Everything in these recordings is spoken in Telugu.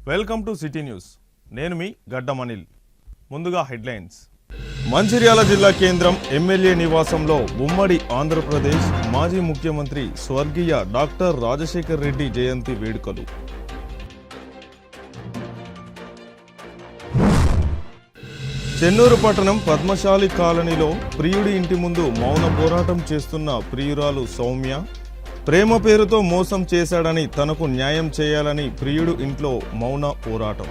Welcome to city news. నేను మీ గడ్డం అనిల్. ముందుగా హెడ్లైన్స్. మంచిర్యాల జిల్లా కేంద్రం ఎమ్మెల్యే నివాసంలో ఉమ్మడి ఆంధ్రప్రదేశ్ మాజీ ముఖ్యమంత్రి స్వర్గీయ డాక్టర్ రాజశేఖర్ రెడ్డి జయంతి వేడుకలు. చెన్నూరు పట్టణం పద్మశాలి కాలనీలో ప్రియుడి ఇంటి ముందు మౌన పోరాటం చేస్తున్న ప్రియురాలు సౌమ్య. ప్రేమ పేరుతో మోసం చేశాడని, తనకు న్యాయం చేయాలని ప్రియుడు ఇంట్లో మౌన పోరాటం.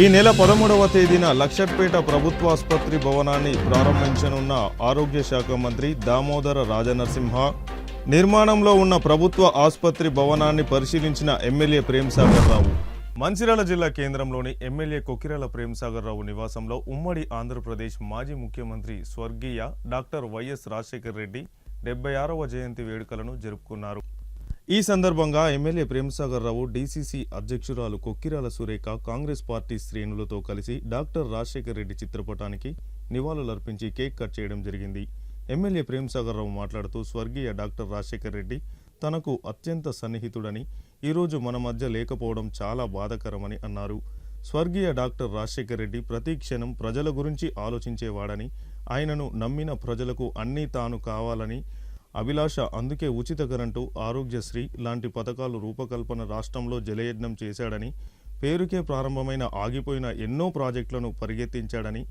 ఈ నెల 13వ తేదీన లక్షట్పేట ప్రభుత్వ ఆసుపత్రి భవనాన్ని ప్రారంభించనున్న ఆరోగ్య శాఖ మంత్రి దామోదర రాజనరసింహ. నిర్మాణంలో ఉన్న ప్రభుత్వ ఆసుపత్రి భవనాన్ని పరిశీలించిన ఎమ్మెల్యే ప్రేమ్సాగర్ రావు. మంచిర్యాల జిల్లా కేంద్రంలోని ఎమ్మెల్యే కొక్కిరాల ప్రేమ్సాగర్ రావు నివాసంలో ఉమ్మడి ఆంధ్రప్రదేశ్ మాజీ ముఖ్యమంత్రి స్వర్గీయ డాక్టర్ వైఎస్ రాజశేఖర్ రెడ్డి 76వ జయంతి వేడుకలను జరుపుకున్నారు. ఈ సందర్భంగా ఎమ్మెల్యే ప్రేమ్సాగర్ రావు, డీసీసీ అధ్యక్షురాలు కొక్కిరాల సురేఖ, కాంగ్రెస్ పార్టీ శ్రేణులతో కలిసి డాక్టర్ రాజశేఖర్ రెడ్డి చిత్రపటానికి నివాళులర్పించి కేక్ కట్ చేయడం జరిగింది. ఎమ్మెల్యే ప్రేమ్సాగర్ రావు మాట్లాడుతూ, స్వర్గీయ డాక్టర్ రాజశేఖర్ రెడ్డి తనకు అత్యంత సన్నిహితుడని, ఈరోజు మన మధ్య లేకపోవడం చాలా బాధాకరమని అన్నారు. స్వర్గీయ డాక్టర్ రాజశేఖర్ రెడ్డి ప్రతి క్షణం ప్రజల గురించి ఆలోచించేవాడని, ఆయనను నమ్మిన ప్రజలకు అన్నీ తాను కావాలని అభిలాష. అందుకే ఉచిత కరెంటు, ఆరోగ్యశ్రీ లాంటి పథకాలు రూపకల్పన, రాష్ట్రంలో జలయజ్ఞం చేశాడని, పేరుకే ప్రారంభమైన ఆగిపోయిన ఎన్నో ప్రాజెక్టులను పరిగెత్తించాడని,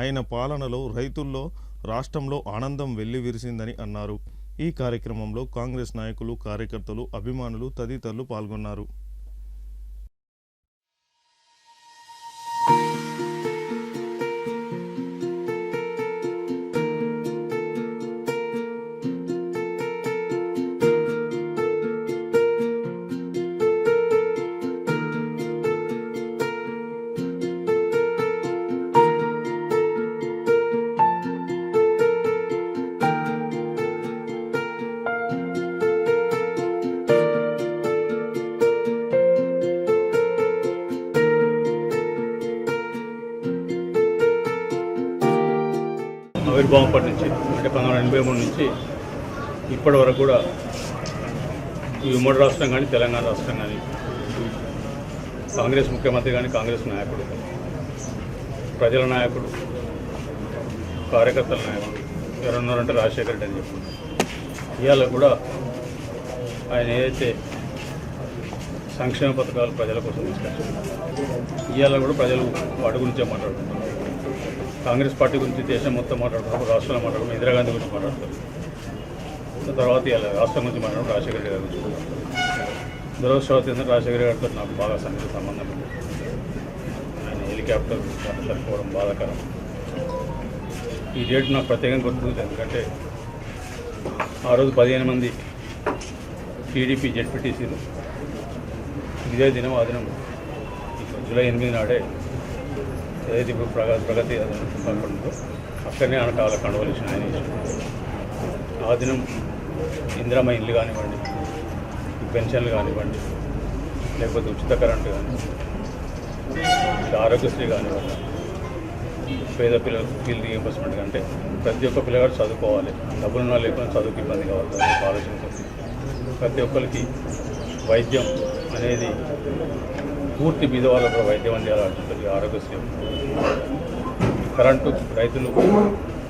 ఆయన పాలనలో రైతుల్లో, రాష్ట్రంలో ఆనందం వెల్లివిరిసిందని అన్నారు. ఈ కార్యక్రమంలో కాంగ్రెస్ నాయకులు, కార్యకర్తలు, అభిమానులు తదితరులు పాల్గొన్నారు. ఆవిర్భావం నుంచి అంటే 1983 నుంచి ఇప్పటి వరకు కూడా ఈ ఉమ్మడి రాష్ట్రం కానీ, తెలంగాణ రాష్ట్రం కానీ, కాంగ్రెస్ ముఖ్యమంత్రి కానీ, కాంగ్రెస్ నాయకుడు, ప్రజల నాయకుడు, కార్యకర్తల నాయకుడు ఎవరున్నారంటే రాజశేఖర్ రెడ్డి అని చెప్పుకుంటారు. ఇవాళ కూడా ఆయన ఏదైతే సంక్షేమ పథకాలు ప్రజల కోసం తీసుకొచ్చారు, ఇవాళ కూడా ప్రజలు వాటి గురించే మాట్లాడుతున్నారు. కాంగ్రెస్ పార్టీ గురించి దేశం మొత్తం మాట్లాడుతున్నారు, రాష్ట్రంలో మాట్లాడుతున్నారు, ఇందిరాగాంధీ గురించి మాట్లాడతారు. తర్వాత ఇలా రాష్ట్రం గురించి మాట్లాడుతున్నారు, రాజశేఖర రెడ్డి గారి గురించి. దురదృష్టవశాత్తు ఏంటంటే రాజశేఖర గారితో నాకు బాగా సన్నిహిత సంబంధం ఉంది. ఆయన హెలికాప్టర్ సరిపోవడం బాధాకరం. ఈ డేట్ నాకు ప్రత్యేకంగా గుర్తుంది, ఎందుకంటే ఆ రోజు 15 మంది టీడీపీ జెడ్పీటీసీలు ఇదే దినం, ఆ దినం జూలై 8 నాడే ఏదైతే ఇప్పుడు ప్రగతి ఉందో అక్కడనే ఆయన కాల కండవలేసిన ఆయన. ఆ దినం ఇందిరమ్మ ఇల్లు కానివ్వండి, పెన్షన్లు కానివ్వండి, లేకపోతే ఉచిత కరెంటు కానివ్వండి, ఆరోగ్యశ్రీ కానివ్వండి, పేద పిల్లలకు ఫీల్ రీఎంబర్స్మెంట్ కంటే ప్రతి ఒక్క పిల్లగాడు చదువుకోవాలి, డబ్బులున్నా లేకుండా చదువుకి ఇబ్బంది కావాలి ఆలోచనతో ప్రతి ఒక్కరికి వైద్యం అనేది పూర్తి బీద వాళ్ళకు వైద్యం అందించాలి. ఆరోగ్యశ్రీ, కరెంటు, రైతులు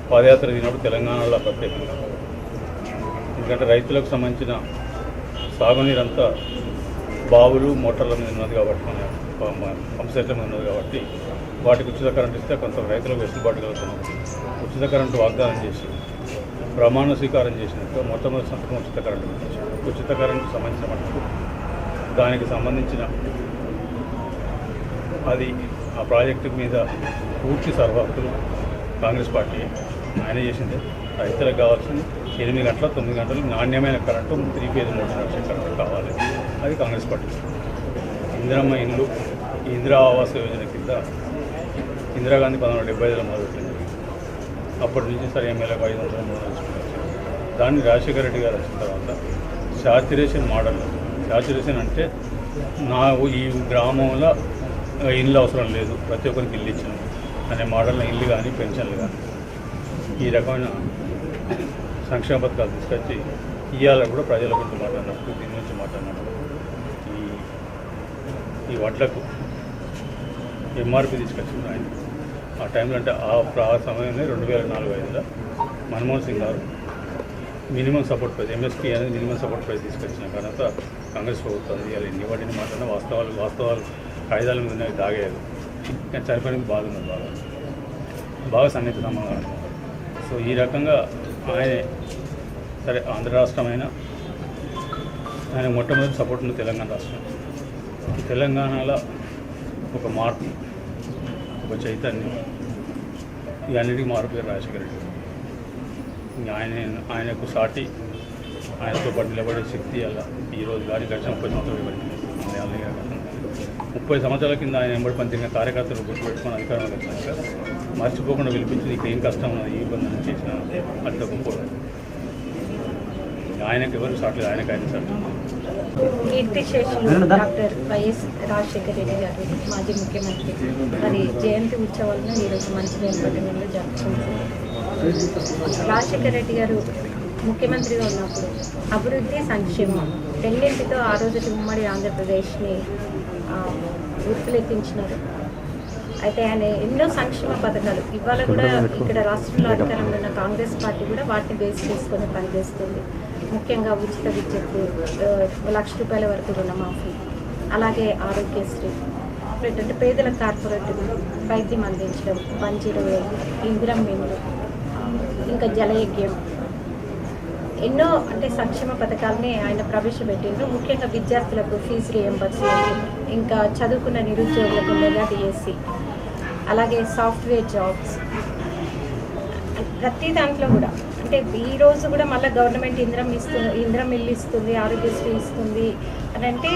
పాదయాత్ర తినప్పుడు తెలంగాణలో ప్రత్యేకంగా, ఎందుకంటే రైతులకు సంబంధించిన సాగునీరంతా బావులు, మోటార్ల మీద ఉన్నది కాబట్టి, మన పంప్సెట్ల మీద ఉన్నది కాబట్టి వాటికి ఉచిత కరెంటు ఇస్తే కొంత రైతులకు వెసులుబాటు కలుగుతున్నాం. ఉచిత కరెంటు వాగ్దానం చేసి ప్రమాణ స్వీకారం చేసినట్టు మొట్టమొదటి సంతకం ఉచిత కరెంటు గురించి. ఉచిత కరెంటు సంబంధించిన మటుకు దానికి సంబంధించిన అది ఆ ప్రాజెక్టు మీద పూర్తి సర్వహక్కులు కాంగ్రెస్ పార్టీ ఆయన చేసింది. రైతులకు కావాల్సింది 8 గంటల 9 గంటలు నాణ్యమైన కరెంటు, 3 ఫేజ్ 3 నడిచే కరెంటు కావాలి. అది కాంగ్రెస్ పార్టీ. ఇందిరమ్మ ఇండ్లు, ఇందిరా ఆవాస యోజన కింద ఇందిరాగాంధీ 1975లో మొదలుపెట్టింది. అప్పటి నుంచి సరే ఎమ్మెల్యేకు 500 300 దాన్ని రాజశేఖర రెడ్డి గారు వచ్చిన తర్వాత శాచురేషన్ మోడల్. శాచురేషన్ అంటే ఈ గ్రామంలో ఇల్లు అవసరం లేదు, ప్రతి ఒక్కరికి ఇల్లు ఇచ్చాను అనే మోడల్ని ఇల్లు కానీ, పెన్షన్లు కానీ, ఈ రకమైన సంక్షేమ పథకాలు తీసుకొచ్చి ఇవాళ కూడా ప్రజల గురించి మాట్లాడినప్పుడు, దీని గురించి మాట్లాడినప్పుడు ఈ వడ్లకు ఎంఆర్పి తీసుకొచ్చింది ఆయన. ఆ టైంలో అంటే ఆ సమయంలో 2004-05లో మన్మోహన్ సింగ్ గారు మినిమం సపోర్ట్ ప్రైస్ ఎంఎస్పీ అనేది మినిమం సపోర్ట్ ప్రైస్ తీసుకొచ్చిన తర్వాత కాంగ్రెస్ ప్రభుత్వం ఇవాళ ఎన్ని వాటిని మాట్లాడినా వాస్తవాలు కాగితాల మీద దాగేది. కానీ చనిపోయినది బాగున్నది, బాగా సన్నిహిత సంబంధాలు. సో ఈ రకంగా ఆయన సరే ఆంధ్ర రాష్ట్రమైనా ఆయన మొట్టమొదటి సపోర్ట్ ఉంది తెలంగాణ రాష్ట్రం. తెలంగాణలో ఒక మార్పు, ఒక చైతన్యం, ఇవన్నిటికీ మారుపేరు రాజశేఖర రెడ్డి. ఆయనకు సాటి ఆయనతో పాటు నిలబడే శక్తి అలా ఈరోజు కానీ గడిచిన 30 సంవత్సరాలు పడింది. 30 సంవత్సరాల కింద ఆయన ఎంబడి పనిచేసిన కార్యకర్తలు గుర్తుపెట్టుకుని అధికారంలో వచ్చినాక మర్చిపోకుండా పిలిపించి నీకు ఏం కష్టం ఉన్నది, ఈ ఇబ్బంది చేసిన అంత గొప్ప ఆయనకు ఎవరు సాట్లేదు, ఆయనకు ఆయన సాటి. కీర్తిశేషులు డాక్టర్ వైఎస్ రాజశేఖర రెడ్డి గారు మాజీ ముఖ్యమంత్రి మరి జయంతి ఉత్సవాలను ఈరోజు మంచిర్యాల పట్టణంలో జరుపుకుంటున్నారు. రాజశేఖర రెడ్డి గారు ముఖ్యమంత్రిగా ఉన్నప్పుడు అభివృద్ధి, సంక్షేమం రెండింటితో ఆ రోజు ఉమ్మడి ఆంధ్రప్రదేశ్ని గుర్తులెత్తించినారు. అయితే ఆయన ఎన్నో సంక్షేమ పథకాలు ఇవాళ కూడా ఇక్కడ రాష్ట్రంలో అధికారంలో ఉన్న కాంగ్రెస్ పార్టీ కూడా వాటిని బేస్ చేసుకొని పనిచేస్తుంది. ముఖ్యంగా ఉచిత విద్యుత్తు, ₹1,00,000 వరకు రుణమాఫీ, అలాగే ఆరోగ్యశ్రీ, అంటే పేదల కార్పొరేట్ వైద్యం అందించడం, 108, ఇందిరమ్మ ఇల్లు, ఇంకా జలయజ్ఞం, ఎన్నో అంటే సంక్షేమ పథకాలని ఆయన ప్రవేశపెట్టిండ్రు. ముఖ్యంగా విద్యార్థులకు ఫీజు రియంబర్స్మెంట్, ఇంకా చదువుకున్న నిరుద్యోగులకు మెగా డిఎస్సి, అలాగే సాఫ్ట్వేర్ జాబ్స్, ప్రతి దాంట్లో కూడా అంటే ఈ రోజు కూడా మళ్ళీ గవర్నమెంట్ ఇందిరమ్మ ఇల్లు ఇస్తుంది, ఆరోగ్యశ్రీ ఇస్తుంది అని అంటే,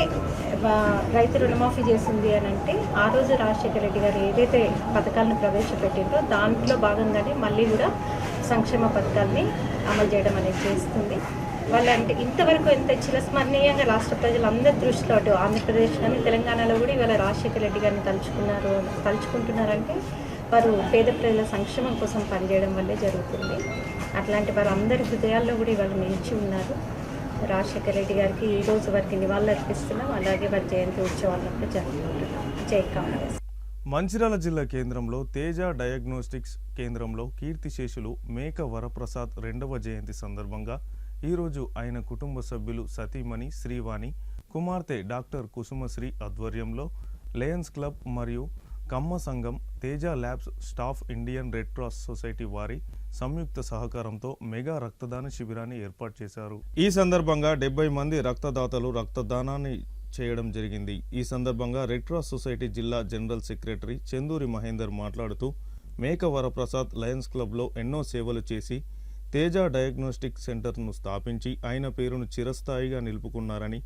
రైతు రుణమాఫీ చేసింది అని అంటే, ఆ రోజు రాజశేఖర రెడ్డి గారు ఏదైతే పథకాలను ప్రవేశపెట్టిందో దాంట్లో భాగంగానే మళ్ళీ కూడా సంక్షేమ పథకాలని అమలు చేయడం అనేది చేస్తుంది. వాళ్ళంటే ఇంతవరకు ఎంత చిరస్మరణీయంగా రాష్ట్ర ప్రజలందరి దృష్టిలో అటు ఆంధ్రప్రదేశ్ కానీ తెలంగాణలో కూడా ఇవాళ రాజశేఖర రెడ్డి గారిని తలుచుకుంటున్నారంటే వారు పేద ప్రజల సంక్షేమం కోసం పనిచేయడం వల్లే జరుగుతుంది. అట్లాంటి వారందరి హృదయాల్లో కూడా ఇవాళ నిలిచి ఉన్నారు. రాజశేఖర రెడ్డి గారికి ఈరోజు వారికి నివాళులు అర్పిస్తున్నాం. అలాగే వారి జయంతి ఉత్సవాలను జరుపుకుంటున్నాం. జై కాంగ్రెస్. మంచిర్యాల జిల్లా కేంద్రంలో తేజ డయాగ్నోస్టిక్స్ కేంద్రంలో కీర్తిశేషులు మేక వరప్రసాద్ 2వ జయంతి సందర్భంగా ఈరోజు ఆయన కుటుంబ సభ్యులు సతీమణి శ్రీవాణి, కుమార్తె డాక్టర్ కుసుమశ్రీ ఆధ్వర్యంలో లయన్స్ క్లబ్ మరియు కమ్మ సంఘం, Teja labs staff, Indian red cross society వారి సంయుక్త సహకారంతో మెగా రక్తదాన శిబిరాన్ని ఏర్పాటు చేశారు. ఈ సందర్భంగా 70 మంది రక్తదాతలు రక్తదానాన్ని చేయడం జరిగింది. ఈ సందర్భంగా రెడ్ క్రాస్ సొసైటీ జిల్లా జనరల్ సెక్రటరీ చందూరి మహేందర్ మాట్లాడుతూ మేక వరప్రసాద్ లయన్స్ క్లబ్లో ఎన్నో సేవలు చేసి తేజ డయాగ్నోస్టిక్ సెంటర్ను స్థాపించి ఆయన పేరును చిరస్థాయిగా నిలుపుకున్నారని,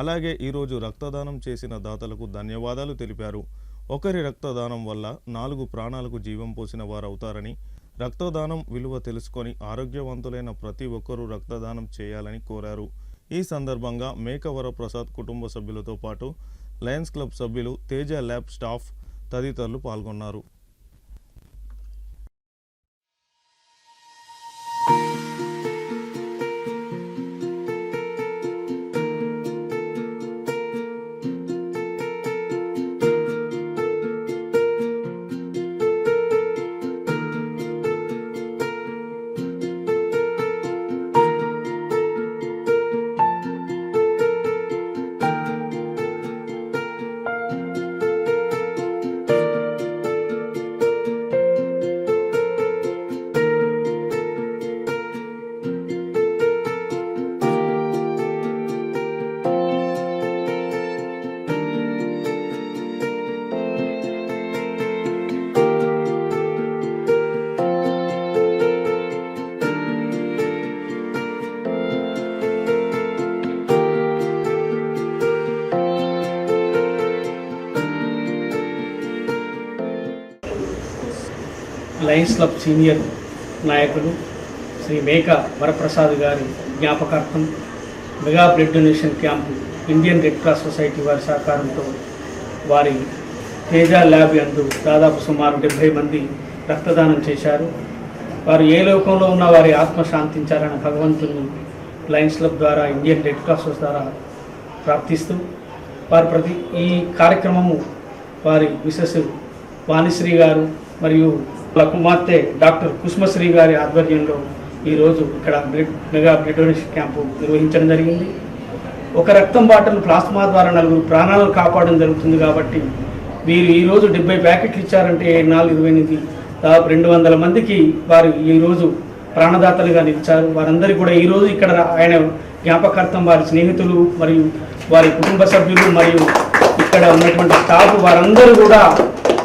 అలాగే ఈరోజు రక్తదానం చేసిన దాతలకు ధన్యవాదాలు తెలిపారు. ఒకరి రక్తదానం వల్ల 4 ప్రాణాలకు జీవం పోసిన వారవుతారని, రక్తదానం విలువ తెలుసుకొని ఆరోగ్యవంతులైన ప్రతి ఒక్కరూ రక్తదానం చేయాలని కోరారు. ఈ సందర్భంగా మేక వరప్రసాద్ కుటుంబ సభ్యులతో పాటు లయన్స్ క్లబ్ సభ్యులు, తేజ ల్యాబ్ స్టాఫ్ తదితరులు పాల్గొన్నారు. లయన్స్ క్లబ్ సీనియర్ నాయకులు శ్రీ మేక వరప్రసాద్ గారి జ్ఞాపకార్థం mega blood donation camp Indian red cross society వారి సహకారంతో వారి తేజ ల్యాబ్ యందు దాదాపు సుమారు 70 మంది రక్తదానం చేశారు. వారు ఏ లోకంలో ఉన్న వారి ఆత్మ శాంతించాలని భగవంతుని లయన్స్ క్లబ్ ద్వారా, ఇండియన్ రెడ్ క్రాస్ ద్వారా ప్రార్థిస్తూ ఈ కార్యక్రమము వారి మిసెస్ వాణిశ్రీ గారు మరియు వాళ్ళ కుమార్తె డాక్టర్ కుసుమశ్రీ గారి ఆధ్వర్యంలో ఈరోజు ఇక్కడ మెగా బ్లడ్ డొనేషన్ క్యాంపు నిర్వహించడం జరిగింది. ఒక రక్తం బాటలు ప్లాస్మా ద్వారా 4 ప్రాణాలను కాపాడడం జరుగుతుంది. కాబట్టి వీరు ఈరోజు 70 ప్యాకెట్లు ఇచ్చారంటే 428 దాదాపు 200 మందికి వారు ఈరోజు ప్రాణదాతలుగా నిలిచారు. వారందరికీ కూడా ఈరోజు ఇక్కడ ఆయన జ్ఞాపకార్థం వారి స్నేహితులు మరియు వారి కుటుంబ సభ్యులు మరియు ఇక్కడ ఉన్నటువంటి స్టాఫ్ వారందరూ కూడా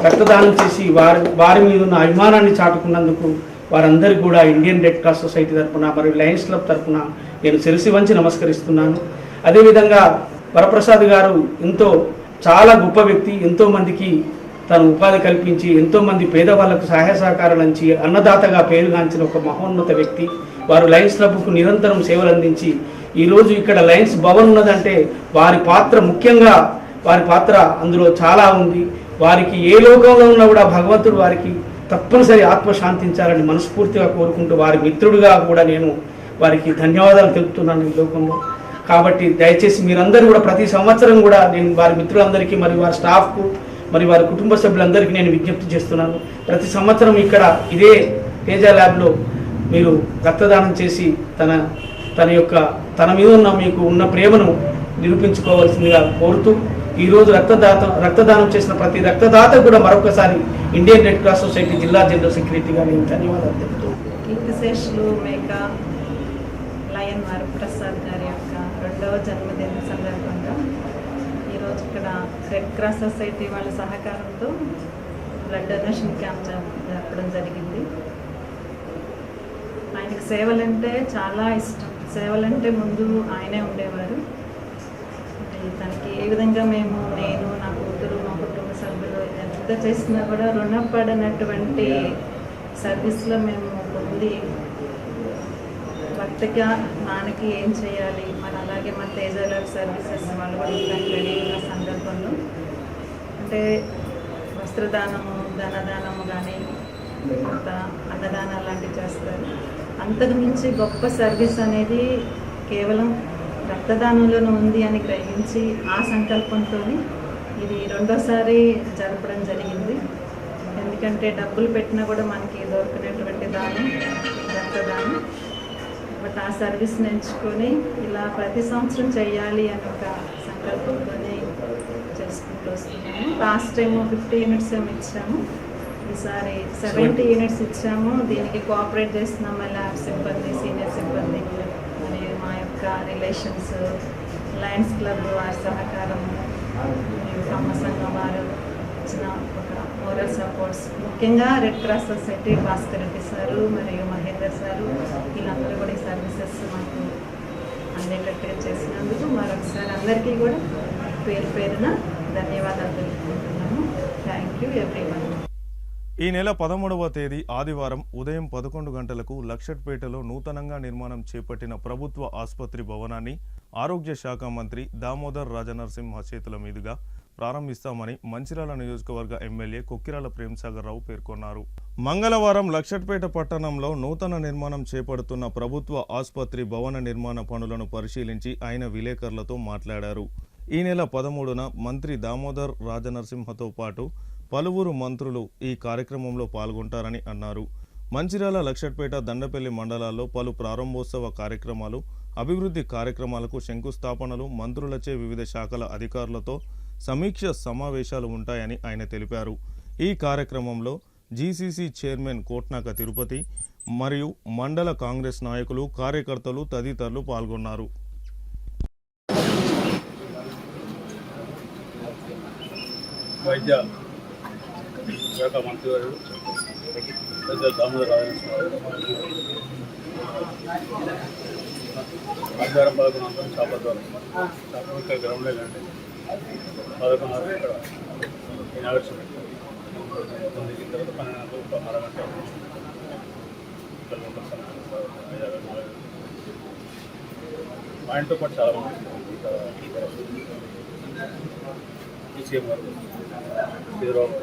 రక్తదానం చేసి వారి మీద ఉన్న అభిమానాన్ని చాటుకున్నందుకు వారందరికీ కూడా ఇండియన్ రెడ్ క్రాస్ సొసైటీ తరఫున మరియు లయన్స్ క్లబ్ తరఫున నేను శిరసి వంచి నమస్కరిస్తున్నాను. అదేవిధంగా వరప్రసాద్ గారు చాలా గొప్ప వ్యక్తి. ఎంతోమందికి తను ఉపాధి కల్పించి ఎంతోమంది పేదవాళ్లకు సహాయ సహకారాలు అంచి అన్నదాతగా పేరుగాంచిన ఒక మహోన్నత వ్యక్తి. వారు లయన్స్ క్లబ్కు నిరంతరం సేవలు అందించి ఈరోజు ఇక్కడ లయన్స్ భవన్ ఉన్నదంటే వారి పాత్ర అందులో చాలా ఉంది. వారికి ఏ లోకంలో ఉన్నా కూడా భగవంతుడు వారికి తప్పనిసరి ఆత్మశాంతించాలని మనస్ఫూర్తిగా కోరుకుంటూ వారి మిత్రుడిగా కూడా నేను వారికి ధన్యవాదాలు తెలుపుతున్నాను ఈ లోకంలో. కాబట్టి దయచేసి మీరందరూ కూడా ప్రతి సంవత్సరం కూడా నేను వారి మిత్రులందరికీ మరియు వారి స్టాఫ్కు మరియు వారి కుటుంబ సభ్యులందరికీ నేను విజ్ఞప్తి చేస్తున్నాను. ప్రతి సంవత్సరం ఇక్కడ ఇదే తేజ ల్యాబ్లో మీరు రక్తదానం చేసి తన మీద ఉన్న మీకు ఉన్న ప్రేమను నిరూపించుకోవాల్సిందిగా కోరుతూ ఈరోజు రక్తదానం చేసిన ప్రతి రక్తదాత కూడా మరొకసారి ఇండియన్ రెడ్ క్రాస్ సొసైటీ జిల్లా జనరల్ సెక్రటరీగా నేను ధన్యవాదాలు తెలుపుతూ కీర్తిశేషులు మేకా లయన్ వరప్రసాద్ గారి యొక్క 2వ జన్మదిన సందర్భంగా ఈరోజు ఇక్కడ రెడ్ క్రాస్ సొసైటీ వాళ్ళ సహకారంతో బ్లడ్ డొనేషన్ క్యాంప్ జరపడం జరిగింది. ఆయనకి సేవలంటే చాలా ఇష్టం. సేవలంటే ముందు ఆయనే ఉండేవారు. తనకి ఏ విధంగా నేను నా కూతురు మా కుటుంబ సభ్యులు ఎంత చేసినా కూడా రుణపడినటువంటి సర్వీస్లో మేము పొంది భక్తిగా నాన్నకి ఏం చేయాలి మరి అలాగే మన తేజ ల్యాబ్ సర్వీసెస్ వాళ్ళు కూడా దానికి రెడీ ఉన్న సందర్భంలో అంటే వస్త్రదానము ధనదానము కానీ కొంత అన్నదానాలు లాంటివి చేస్తారు. అంతకు మించి గొప్ప సర్వీస్ అనేది కేవలం రక్తదానంలోనే ఉంది అని గ్రహించి ఆ సంకల్పంతో ఇది 2వసారి జరపడం జరిగింది. ఎందుకంటే డబ్బులు పెట్టినా కూడా మనకి దొరికినటువంటి దానం రక్తదానం. బట్ ఆ సర్వీస్ని ఎంచుకొని ఇలా ప్రతి సంవత్సరం చేయాలి అని ఒక సంకల్పంతోనే చేసుకుంటూ వస్తున్నాము. లాస్ట్ టైం 50 యూనిట్స్ ఏమి ఇచ్చాము, ఈసారి 70 యూనిట్స్ ఇచ్చాము. దీనికి కోఆపరేట్ చేస్తున్నాం ల్యాబ్ సిబ్బంది, సీనియర్ సిబ్బంది మరియు మా యొక్క రిలేషన్స్, లయన్స్ క్లబ్ వారి సహకారం, బ్రహ్మ సంఘం వారు ఇచ్చిన ఒక మోరల్ సపోర్ట్స్, ముఖ్యంగా red cross society Bhaskar Reddy sir మరియు మహేందర్ సారు వీళ్ళందరూ కూడా ఈ సర్వీసెస్ మాకు అందేటట్టుగా చేసినందుకు మరొకసారి అందరికీ కూడా పేరున ధన్యవాదాలు తెలుపుకుంటున్నాము. Thank you everyone. ఈ నెల 13వ తేదీ ఆదివారం ఉదయం 11 గంటలకు లక్షట్పేటలో నూతనంగా నిర్మాణం చేపట్టిన ప్రభుత్వ ఆసుపత్రి భవనాన్ని ఆరోగ్య శాఖ మంత్రి దామోదర్ రాజనరసింహ చేతుల మీదుగా ప్రారంభిస్తామని మంచిర్యాల నియోజకవర్గ ఎమ్మెల్యే కొక్కిరాల ప్రేమ్సాగర్ రావు పేర్కొన్నారు. మంగళవారం లక్షట్పేట పట్టణంలో నూతన నిర్మాణం చేపడుతున్న ప్రభుత్వ ఆసుపత్రి భవన నిర్మాణ పనులను పరిశీలించి ఆయన విలేకరులతో మాట్లాడారు. ఈ నెల 13న మంత్రి దామోదర్ రాజనరసింహతో పాటు పలువురు మంత్రులు ఈ కార్యక్రమంలో పాల్గొంటారని అన్నారు. మంచిర్యాల లక్షట్పేట దండపల్లి మండలాల్లో పలు ప్రారంభోత్సవ కార్యక్రమాలు, అభివృద్ధి కార్యక్రమాలకు శంకుస్థాపనలు, మంత్రులచే వివిధ శాఖల అధికారులతో సమీక్ష సమావేశాలు ఉంటాయని ఆయన తెలిపారు. ఈ కార్యక్రమంలో జీసీసీ చైర్మన్ కోట్నాక తిరుపతి మరియు మండల కాంగ్రెస్ నాయకులు, కార్యకర్తలు తదితరులు పాల్గొన్నారు. వైద్య శాఖ మంత్రి గారు దామోదర్ ఆదివారం 11 చేపల ద్వారా ఇక్కడ గ్రౌండ్లో వెళ్ళండి 11 ఇక్కడ ఇనాగరేషన్ తర్వాత 12 అరగంట ఆయనతో పాటు చాలా సీఎం గారు చంద్రబాబు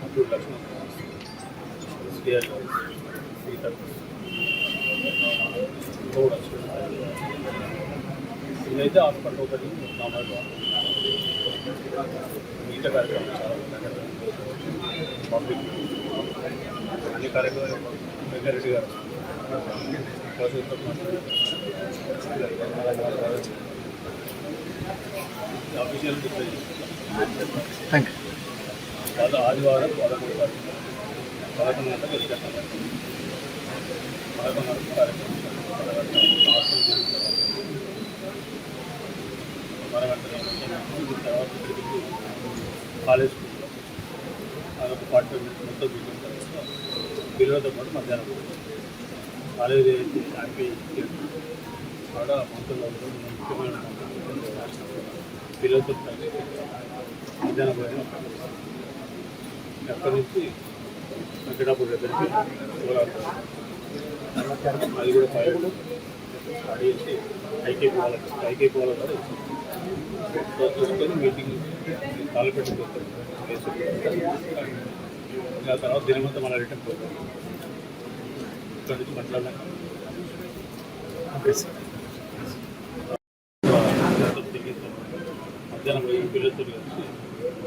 అప్పుడు లక్ష్మణ్ ఎస్పీఆర్ గారు సీత ఇదైతే హాస్పిటల్ ఒకటి మామూలుగా మిగతా కార్యక్రమం చాలా పబ్లిక్ అన్ని కార్యక్రమాలు వెంకరెడ్డి గారు ఆఫీషియల్ థ్యాంక్ యూ. ఆదివారం 13 తారీఖు 11 గంటలకు వెళ్తాను. 11 కార్యక్రమం తర్వాత కాలేజ్ స్కూల్లో అదొక 45 minutes మొత్తం చూసిన తర్వాత పిల్లలతో పాటు మధ్యాహ్నం కాలేజీ హ్యాపీ కూడా మంత్రులు ముఖ్యమైన పిల్లలతో మధ్యాహ్నం పోయిన అక్కడి నుంచి వెంకటాపూర్ దగ్గరికి పోరాడుతారు. అది కూడా స్టడీ చేసి ఐకే పోవాలి చూసుకొని మీటింగ్ కాలు పెట్టుకుంటారు. ఆ తర్వాత దినమంతా మళ్ళీ రిటర్న్ పోతాం. ఇక్కడ నుంచి మాట్లాడినాక మధ్యాహ్నం పిల్లలతో కలిసి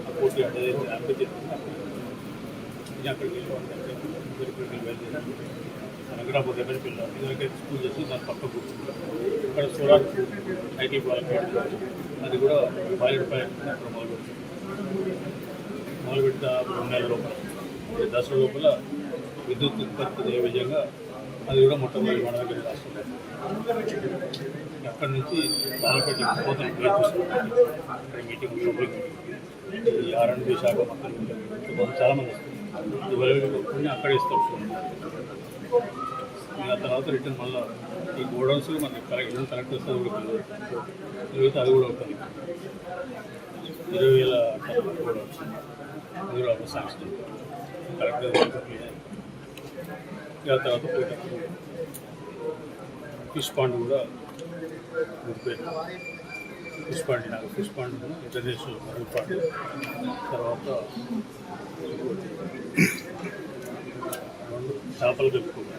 ఆ పోటీ అడ్డదైతే హ్యాపీ చేస్తుంది. అక్కడికి వెళ్ళి వెంకటాపూర్ దగ్గర పిల్లలు ఇదివరకే స్కూల్ చేసి దాని పక్క కూర్చుంటారు. ఇక్కడ సోలార్ ఐటీ వాళ్ళకి అది కూడా పైలట్ ప్రాజెక్ట్ అక్కడ మొదలుపెట్టిన 2 నెలల లోపల దసరా లోపల విద్యుత్ ఉత్పత్తి అయ్యే విధంగా అది కూడా మొట్టమొదటి మన దగ్గర రాస్తున్నారు. అక్కడి నుంచి మొదలుపెట్టి పోతాను ప్లేస్ చూసుకుంటారు. మీటింగ్ పబ్లిక్ ఈ R&D శాఖ మొత్తం చాలామంది వస్తారు. ఇవన్నీ అక్కడే ఇస్తారు. ఆ తర్వాత రిటర్న్ మళ్ళీ ఈ గోడౌన్స్ మనకి కలెక్ట్ వస్తుంది కూడా పిల్లలు అది కూడా అవుతుంది. 20,000 గోడౌన్స్ అది కూడా శాంక్షన్ కలెక్టర్. ఆ తర్వాత ఫిష్ పాండ్ కూడా ఫిష్ పాండ్ ఇంటర్నేషనల్ మరల్ పాండ్. తర్వాత 2 చేపలు పెట్టుకుంటాం.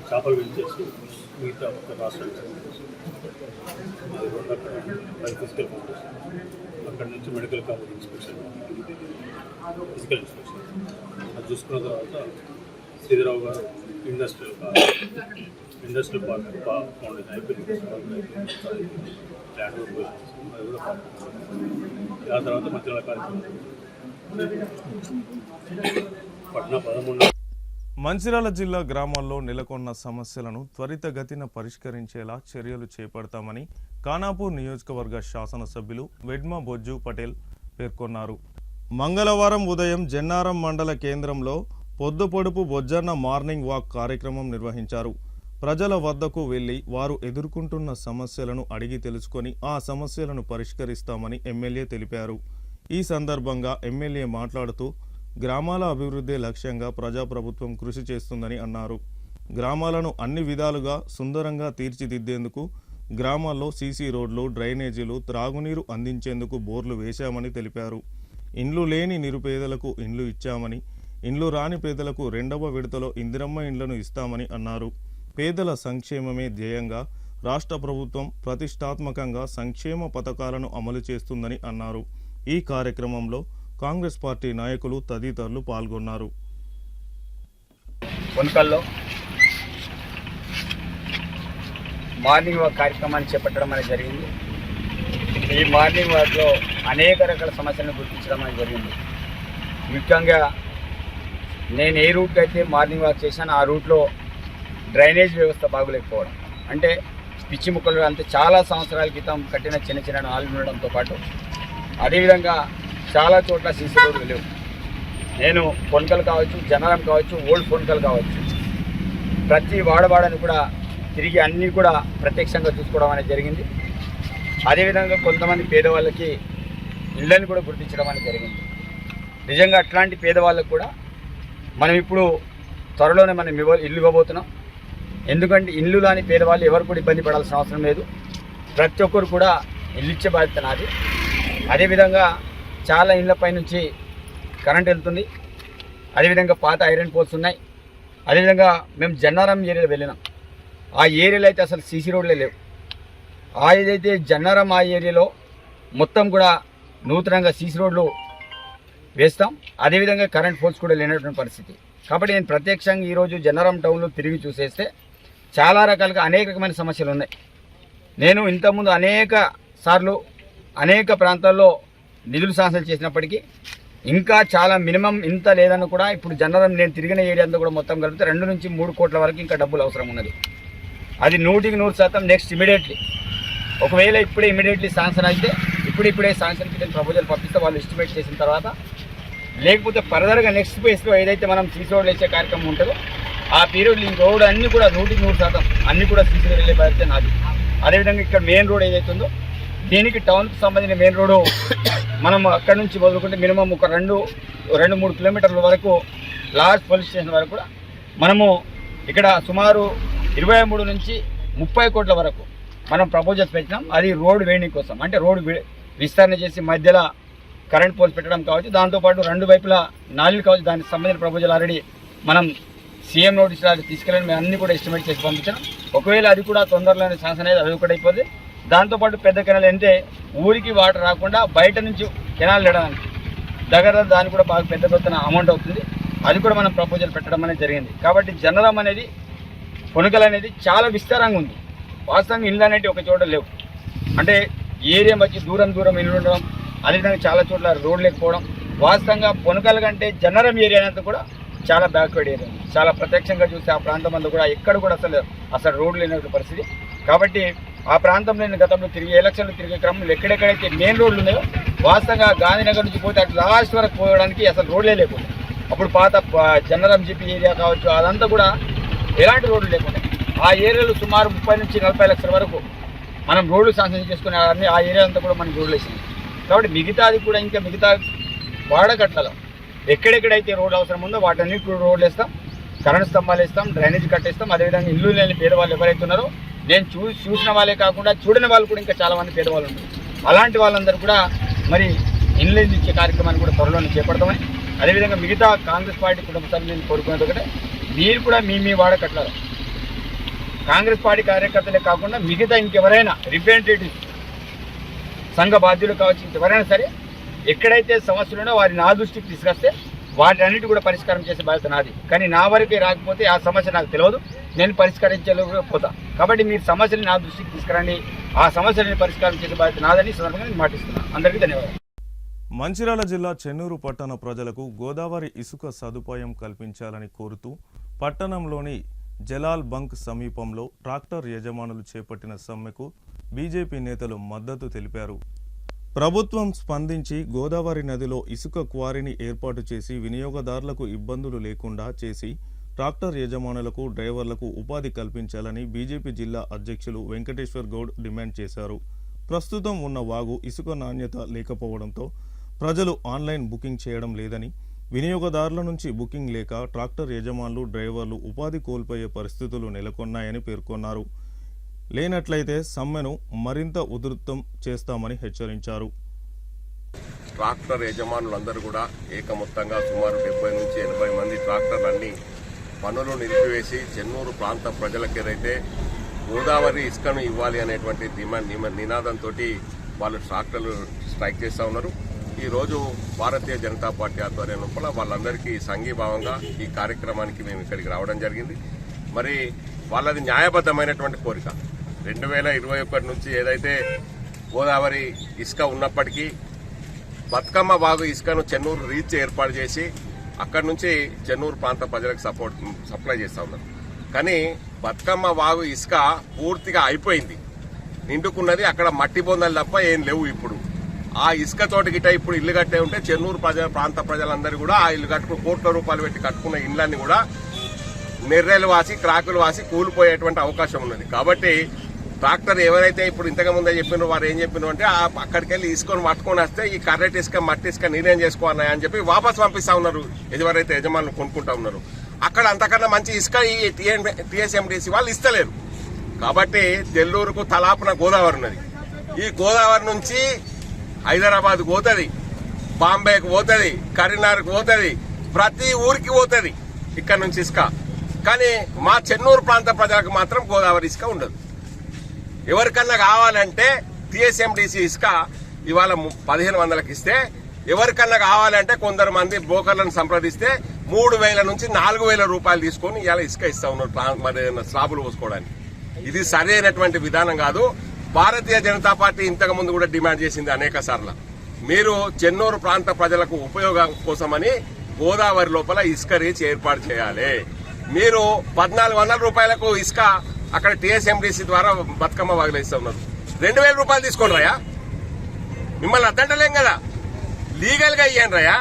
చేపలు పెంచేసి మిగతా ఒక రాష్ట్రానికి అది 2 అక్కడ ఫిజికల్ ఫౌండేషన్. అక్కడి నుంచి medical college inspection, physical inspection అది చూసుకున్న తర్వాత శ్రీధరావు గారు ఇండస్ట్రియల్ పార్క్ ఫౌండేషన్ అయిపోయింది. ల్యాండ్ అది కూడా ఆ తర్వాత మధ్యలో కార్యక్రమం పట్నా 13. మంచిర్యాల జిల్లా గ్రామాల్లో నెలకొన్న సమస్యలను త్వరితగతిన పరిష్కరించేలా చర్యలు చేపడతామని ఖానాపూర్ నియోజకవర్గ శాసనసభ్యులు వెడ్మ బొజ్జు పటేల్ పేర్కొన్నారు. మంగళవారం ఉదయం జన్నారం మండల కేంద్రంలో పొద్దుపొడుపు బొజ్జన్న మార్నింగ్ వాక్ కార్యక్రమం నిర్వహించారు. ప్రజల వద్దకు వెళ్లి వారు ఎదుర్కొంటున్న సమస్యలను అడిగి తెలుసుకొని ఆ సమస్యలను పరిష్కరిస్తామని ఎమ్మెల్యే తెలిపారు. ఈ సందర్భంగా ఎమ్మెల్యే మాట్లాడుతూ గ్రామాల అభివృద్ధి లక్ష్యంగా ప్రజాప్రభుత్వం కృషి చేస్తుందని అన్నారు. గ్రామాలను అన్ని విధాలుగా సుందరంగా తీర్చిదిద్దేందుకు గ్రామాల్లో సీసీ రోడ్లు, డ్రైనేజీలు, త్రాగునీరు అందించేందుకు బోర్లు వేశామని తెలిపారు. ఇండ్లు లేని నిరుపేదలకు ఇండ్లు ఇచ్చామని, ఇండ్లు రాని పేదలకు 2వ విడతలో ఇందిరమ్మ ఇండ్లను ఇస్తామని అన్నారు. పేదల సంక్షేమమే ధ్యేయంగా రాష్ట్ర ప్రభుత్వం ప్రతిష్టాత్మకంగా సంక్షేమ పథకాలను అమలు చేస్తుందని అన్నారు. ఈ కార్యక్రమంలో కాంగ్రెస్ పార్టీ నాయకులు తదితరులు పాల్గొన్నారు. కొనకల్లో మార్నింగ్ వాక్ కార్యక్రమాన్ని చేపట్టడం అనేది జరిగింది. ఈ మార్నింగ్ వాక్లో అనేక రకాల సమస్యలను గుర్తించడం అనేది జరిగింది. ముఖ్యంగా నేను ఏ రూట్కి అయితే మార్నింగ్ వాక్ చేశాను ఆ రూట్లో డ్రైనేజ్ వ్యవస్థ బాగోలేకపోవడం, అంటే పిచ్చి ముక్కలు అంతే చాలా సంవత్సరాల క్రితం కట్టిన చిన్న చిన్న నాలుగు ఉండడంతో పాటు అదేవిధంగా చాలా చోట్ల సీసీ రోడ్లు లేవు. నేను ఫోన్కల్ కావచ్చు, జనరం కావచ్చు, ఓల్డ్ ఫోన్కల్ కావచ్చు, ప్రతి వాడవాడని కూడా తిరిగి అన్నీ కూడా ప్రత్యక్షంగా చూసుకోవడం అనేది జరిగింది. అదేవిధంగా కొంతమంది పేదవాళ్ళకి ఇళ్ళని కూడా గుర్తించడం అనేది జరిగింది. నిజంగా అట్లాంటి పేదవాళ్ళకు కూడా మనం ఇప్పుడు త్వరలోనే మనం ఇల్లు ఇవ్వబోతున్నాం. ఎందుకంటే ఇల్లు లాని పేదవాళ్ళు ఎవరు కూడా ఇబ్బంది పడాల్సిన అవసరం లేదు. ప్రతి ఒక్కరు కూడా ఇల్లు ఇచ్చే బాధ్యత నాది. అదేవిధంగా చాలా ఇళ్ళపై నుంచి కరెంట్ వెళ్తుంది. అదేవిధంగా పాత ఐరన్ పోల్స్ ఉన్నాయి. అదేవిధంగా మేము జన్నారం ఏరియాలో వెళ్ళినాం. ఆ ఏరియాలో అయితే అసలు సీసీ రోడ్లే లేవు. ఏదైతే జన్నారం ఆ ఏరియాలో మొత్తం కూడా నూతనంగా సీసీ రోడ్లు వేస్తాం. అదేవిధంగా కరెంట్ పోల్స్ కూడా లేనటువంటి పరిస్థితి. కాబట్టి నేను ప్రత్యక్షంగా ఈరోజు జన్నారం టౌన్లో తిరిగి చూసేస్తే చాలా రకాలుగా అనేక రకమైన సమస్యలు ఉన్నాయి. నేను ఇంతకుముందు అనేక సార్లు అనేక ప్రాంతాల్లో నిధులు శాంక్షన్ చేసినప్పటికీ ఇంకా చాలా మినిమం ఇంత లేదని కూడా ఇప్పుడు జన్నారం నేను తిరిగిన ఏరియా అంతా కూడా మొత్తం కలిపితే 2 నుంచి 3 కోట్ల వరకు ఇంకా డబ్బులు అవసరం ఉన్నది. అది 100% నెక్స్ట్ ఇమీడియట్లీ ఒకవేళ ఇమీడియట్లీ శాంక్షన్ అయితే ఇప్పుడే శాంక్షన్కి నేను ప్రపోజల్ పంపిస్తే వాళ్ళు ఎస్టిమేట్ చేసిన తర్వాత, లేకపోతే ఫర్దర్గా నెక్స్ట్ ఫేజ్లో ఏదైతే మనం సీసీ రోడ్లు వేసే కార్యక్రమం ఉంటుందో ఆ పీరియడ్లో ఈ రోడ్ అన్నీ కూడా 100% అన్నీ కూడా సీసీ రోడ్ వెళ్ళే బాధ్యత నాది. అదేవిధంగా ఇక్కడ మెయిన్ రోడ్ ఏదైతే ఉందో దీనికి టౌన్కి సంబంధించిన మెయిన్ రోడ్డు మనం అక్కడ నుంచి మొదలుకుంటే మినిమం ఒక 2-3 కిలోమీటర్ల వరకు లాస్ట్ పోలీస్ స్టేషన్ వరకు కూడా మనము ఇక్కడ సుమారు 23 నుంచి 30 కోట్ల వరకు మనం ప్రపోజల్స్ పెట్టినాం. అది రోడ్ వేయడం కోసం, అంటే రోడ్ విస్తరణ చేసి మధ్యలో కరెంట్ పోల్స్ పెట్టడం కావచ్చు, దాంతోపాటు 2 వైపులా నాలుగు కావచ్చు. దానికి సంబంధించిన ప్రపోజల్ ఆల్రెడీ మనం సీఎం నోటీసులు అది తీసుకెళ్ళి మేము అన్ని కూడా ఎస్టిమేట్ చేసి పంపించాం. ఒకవేళ అది కూడా తొందరలోనే శాంక్షన్ అనేది అది కూడా అయిపోతుంది. దాంతోపాటు పెద్ద కెనాల్ అంటే ఊరికి వాటర్ రాకుండా బయట నుంచి కెనాల్ లేడానికి దగ్గర దానికి కూడా బాగా పెద్ద పెద్ద అమౌంట్ అవుతుంది. అది కూడా మనం ప్రపోజల్ పెట్టడం అనేది జరిగింది. కాబట్టి జనరం అనేది కొనుగోలు అనేది చాలా విస్తారంగా ఉంది. వాస్తవంగా ఇల్లు అనేవి ఒక చోట లేవు, అంటే ఏరియా వచ్చి దూరం ఇల్లు ఉండడం, అదేవిధంగా చాలా చోట్ల రోడ్ లేకపోవడం. వాస్తవంగా పొనకల కంటే జనరం ఏరియా అంతా కూడా చాలా బ్యాక్వర్డ్ ఏరియా, చాలా ప్రత్యక్షంగా చూస్తే ఆ ప్రాంతం అంతా కూడా ఎక్కడ కూడా అసలు రోడ్లు లేనటువంటి పరిస్థితి. కాబట్టి ఆ ప్రాంతంలో నేను గతంలో ఎలక్షన్లు తిరిగే క్రమంలో ఎక్కడెక్కడైతే మెయిన్ రోడ్లు ఉన్నాయో వాస్తవంగా గాంధీనగర్ నుంచి పోతే అటు లాస్ట్ వరకు పోవడానికి అసలు రోడ్లే లేకుండా, అప్పుడు పాత జనరం జీపీ ఏరియా కావచ్చు అదంతా కూడా ఎలాంటి రోడ్లు లేకుండా ఆ ఏరియాలో సుమారు 30 నుంచి 40 లక్షల వరకు మనం రోడ్లు శాంక్షన్ చేసుకునే ఆ ఏరియా అంతా కూడా మనం రోడ్లు వేసింది. కాబట్టి మిగతాది కూడా ఇంకా మిగతా వాడకట్లలో ఎక్కడెక్కడైతే రోడ్లు అవసరం ఉందో వాటన్నిటి కూడా రోడ్లు వేస్తాం, కరెంట్ స్తంభాలు వేస్తాం, డ్రైనేజ్ కట్టేస్తాం. అదేవిధంగా ఇల్లు లేని పేదవాళ్ళు ఎవరైతే ఉన్నారో నేను చూసిన వాళ్ళే కాకుండా చూడని వాళ్ళు కూడా ఇంకా చాలామంది పేదవాళ్ళు ఉన్నారు. అలాంటి వాళ్ళందరూ కూడా మరి ఇల్లు ఇచ్చే కార్యక్రమాన్ని కూడా త్వరలోనే చేపడతామని, అదేవిధంగా మిగతా కాంగ్రెస్ పార్టీ కుటుంబ సభ్యులను కోరుకునేది ఒకటే, మీరు కూడా మీ వాడకట్లలో కాంగ్రెస్ పార్టీ కార్యకర్తలే కాకుండా మిగతా ఇంకెవరైనా రిప్రజెంటేటివ్స్ సంఘ బాధ్యులు కావచ్చు ఇంకెవరైనా సరే ఎక్కడైతే సమస్యలు ఉన్నాయో వారి నా దృష్టికి తీసుకొస్తే వాటన్నిటి కూడా పరిష్కారం చేసే బాధ్యత నాది. కానీ నా వరకే రాకపోతే ఆ సమస్య నాకు తెలియదు, నేను పరిష్కరించలేకపోతా. కాబట్టి మీరు సమస్యని నా దృష్టికి తీసుకురండి, ఆ సమస్యలని పరిష్కారం చేసే బాధ్యత నాదని సందర్భంగా నేను మాటిస్తున్నాను. అందరికీ ధన్యవాదాలు. మంచిర్యాల జిల్లా చెన్నూరు పట్టణ ప్రజలకు గోదావరి ఇసుక సదుపాయం కల్పించాలని కోరుతూ పట్టణంలోని జలాల్ బంక్ సమీపంలో ట్రాక్టర్ యజమానులు చేపట్టిన సమ్మెకు బీజేపీ నేతలు మద్దతు తెలిపారు. ప్రభుత్వం స్పందించి గోదావరి నదిలో ఇసుక క్వారీని ఏర్పాటు చేసి వినియోగదారులకు ఇబ్బందులు లేకుండా చేసి ట్రాక్టర్ యజమానులకు డ్రైవర్లకు ఉపాధి కల్పించాలని బీజేపీ జిల్లా అధ్యక్షులు వెంకటేశ్వర్ గౌడ్ డిమాండ్ చేశారు. ప్రస్తుతం ఉన్న వాగు ఇసుక నాణ్యత లేకపోవడంతో ప్రజలు ఆన్లైన్ బుకింగ్ చేయడం లేదని, వినియోగదారుల నుంచి బుకింగ్ లేక ట్రాక్టర్ యజమానులు డ్రైవర్లు ఉపాధి కోల్పోయే పరిస్థితులు నెలకొన్నాయని పేర్కొన్నారు. లేనట్లయితే సమ్మెను మరింత ఉధృతం చేస్తామని హెచ్చరించారు. ట్రాక్టర్ యజమానులందరూ కూడా ఏకమొత్తంగా సుమారు 70 నుంచి 80 మంది ట్రాక్టర్లన్నీ పనులు నిలిపివేసి చెన్నూరు ప్రాంత ప్రజలకు ఏదైతే గోదావరి ఇసుకను ఇవ్వాలి అనేటువంటి నినాదంతో వాళ్ళు ట్రాక్టర్లు స్ట్రైక్ చేస్తూ ఉన్నారు. ఈరోజు భారతీయ జనతా పార్టీ ఆధ్వర్యం లోపల వాళ్ళందరికీ సంఘీభావంగా ఈ కార్యక్రమానికి మేము ఇక్కడికి రావడం జరిగింది. మరి వాళ్ళది న్యాయబద్ధమైనటువంటి కోరిక. 2021 నుంచి ఏదైతే గోదావరి ఇసుక ఉన్నప్పటికీ బతుకమ్మ వాగు ఇసుకను చెన్నూరు రీచ్ ఏర్పాటు చేసి అక్కడి నుంచి చెన్నూరు ప్రాంత ప్రజలకు సప్లై చేస్తూ ఉన్నారు. కానీ బతుకమ్మ వాగు ఇసుక పూర్తిగా అయిపోయింది, నిండుకున్నది. అక్కడ మట్టి బొందలు తప్ప ఏం లేవు. ఇప్పుడు ఆ ఇసుక తోటి గిట్ట ఇప్పుడు ఇల్లు కట్టే ఉంటే చెన్నూరు ప్రాంత ప్రజలందరూ కూడా ఆ ఇల్లు కట్టుకుని కోట్ల రూపాయలు పెట్టి కట్టుకున్న ఇళ్ళన్ని కూడా నెర్రెలు వాసి క్రాకులు వాసి కూలిపోయేటువంటి అవకాశం ఉన్నది. కాబట్టి ట్రాక్టర్ ఎవరైతే ఇప్పుడు ఇంతకుముందే చెప్పినారో వారు ఏం చెప్పినారు అంటే అక్కడికి వెళ్ళి ఇసుకొని పట్టుకొని వస్తే ఈ కర్రెట్ ఇసుక మట్టి ఇసుక నేనేం చేసుకోవాలని అని చెప్పి వాపస్ పంపిస్తా ఉన్నారు. ఎవరైతే యజమానులు కొనుక్కుంటా ఉన్నారు అక్కడ అంతకన్నా మంచి ఇసుక ఈ టీఎస్ఎండిసి వాళ్ళు ఇస్తలేరు. కాబట్టి నెల్లూరుకు తలాపున గోదావరి ఉన్నది. ఈ గోదావరి నుంచి హైదరాబాద్ పోతుంది, బాంబేకి పోతుంది, కరీంనగర్కి పోతుంది, ప్రతి ఊరికి పోతుంది ఇక్కడ నుంచి ఇసుక. కానీ మా చెన్నూరు ప్రాంత ప్రజలకు మాత్రం గోదావరి ఇసుక ఉండదు. ఎవరికన్నా కావాలంటే టీఎస్ఎండిసి ఇసుక ఇవాళ 1500కి ఇస్తే ఎవరికన్నా కావాలంటే కొందరు మంది బ్రోకర్లను సంప్రదిస్తే 3000 నుంచి 4000 రూపాయలు తీసుకొని ఇవాళ ఇసుక ఇస్తా ఉన్నారు మరి స్లాబులు పోసుకోవడానికి. ఇది సరైనటువంటి విధానం కాదు. భారతీయ జనతా పార్టీ ఇంతకు ముందు కూడా డిమాండ్ చేసింది అనేక సార్లు. మీరు చెన్నూరు ప్రాంత ప్రజలకు ఉపయోగం కోసమని గోదావరి లోపల ఇసుక రీచ్ ఏర్పాటు చేయాలి. మీరు 1400 రూపాయలకు ఇసుక అక్కడ టీఎస్ఎండిసి ద్వారా బతుకమ్మ వదిలేస్తా ఉన్నారు. 2000 రూపాయలు తీసుకోండి రాయా, మిమ్మల్ని అద్దంటలేం కదా, లీగల్ గా ఇయ్యండి రాయా.